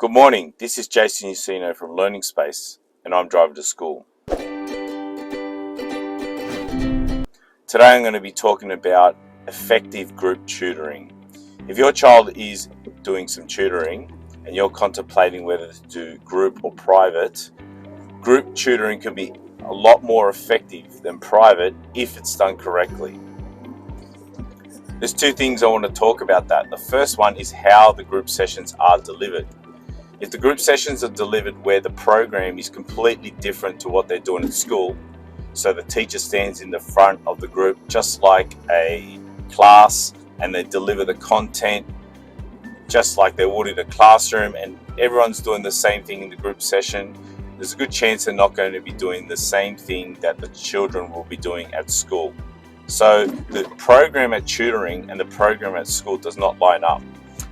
Good morning, this is Jason Ursino from Learning Space and I'm driving to school. Today I'm going to be talking about effective group tutoring. If your child is doing some tutoring and you're contemplating whether to do group or private, group tutoring can be a lot more effective than private if it's done correctly. There's two things I want to talk about that. The first one is how the group sessions are delivered. If the group sessions are delivered where the program is completely different to what they're doing at school, so the teacher stands in the front of the group just like a class and they deliver the content just like they would in a classroom and everyone's doing the same thing in the group session, there's a good chance they're not going to be doing the same thing that the children will be doing at school. So the program at tutoring and the program at school does not line up.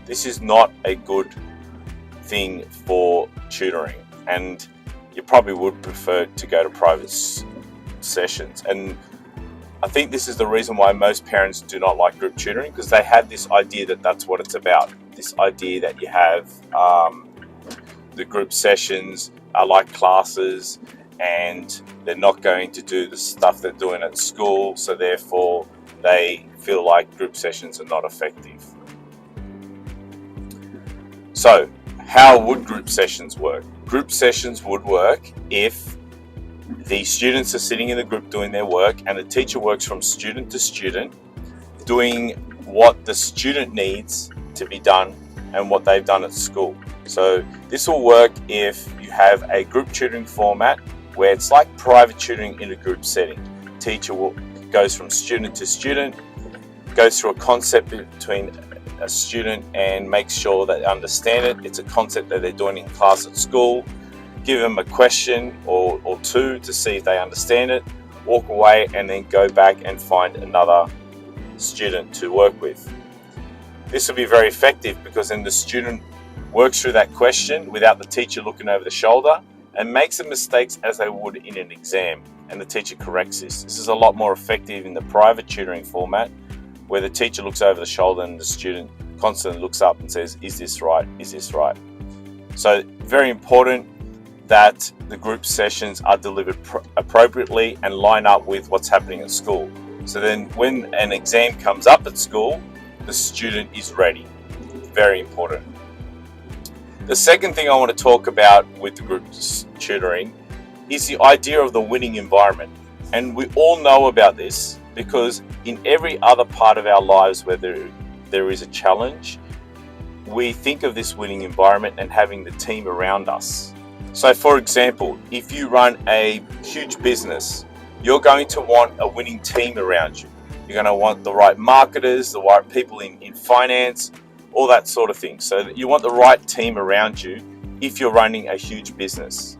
This is not a good thing for tutoring, and you probably would prefer to go to private sessions. And I think this is the reason why most parents do not like group tutoring, because they have this idea that that's what it's about. This idea that you have the group sessions are like classes and they're not going to do the stuff they're doing at school, so therefore they feel like group sessions are not effective. So how would group sessions work? Group sessions would work if the students are sitting in the group doing their work and the teacher works from student to student, doing what the student needs to be done and what they've done at school. So this will work if you have a group tutoring format where it's like private tutoring in a group setting. Teacher goes from student to student, goes through a concept between a student and makes sure that they understand it. It's a concept that they're doing in class at school. Give them a question or two to see if they understand it, walk away and then go back and find another student to work with. This will be very effective because then the student works through that question without the teacher looking over the shoulder and makes the mistakes as they would in an exam, and the teacher corrects this. This is a lot more effective in the private tutoring format where the teacher looks over the shoulder and the student constantly looks up and says, is this right? Is this right? So very important that the group sessions are delivered appropriately and line up with what's happening at school. So then when an exam comes up at school, the student is ready. Very important. The second thing I want to talk about with the group tutoring is the idea of the winning environment. And we all know about this because in every other part of our lives where there is a challenge, we think of this winning environment and having the team around us. So for example, if you run a huge business, you're going to want a winning team around you. You're going to want the right marketers, the right people in finance, all that sort of thing. So you want the right team around you if you're running a huge business.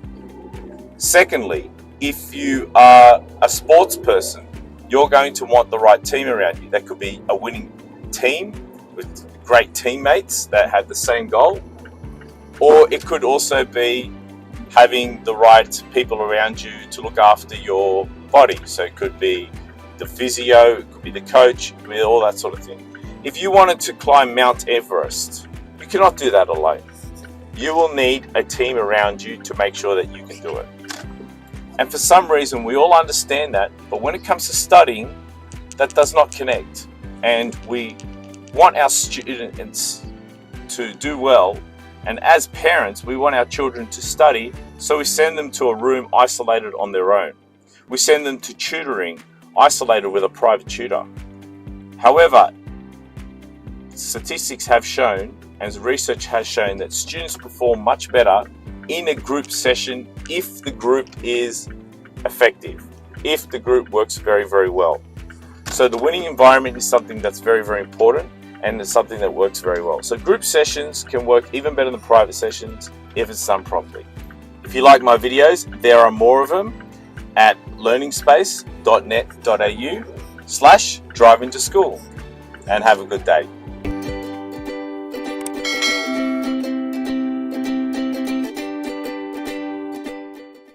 Secondly, if you are a sports person, you're going to want the right team around you. That could be a winning team with great teammates that have the same goal, or it could also be having the right people around you to look after your body. So it could be the physio, it could be the coach, it could be all that sort of thing. If you wanted to climb Mount Everest, you cannot do that alone. You will need a team around you to make sure that you can do it. And for some reason, we all understand that, but when it comes to studying, that does not connect. And we want our students to do well. And as parents, we want our children to study, so we send them to a room isolated on their own. We send them to tutoring, isolated with a private tutor. However, statistics have shown, and research has shown, that students perform much better in a group session if the group is effective, if the group works very, very well. So the winning environment is something that's very, very important, and it's something that works very well. So group sessions can work even better than private sessions if it's done properly. If you like my videos, there are more of them at learningspace.net.au/drivingtoschool, and have a good day.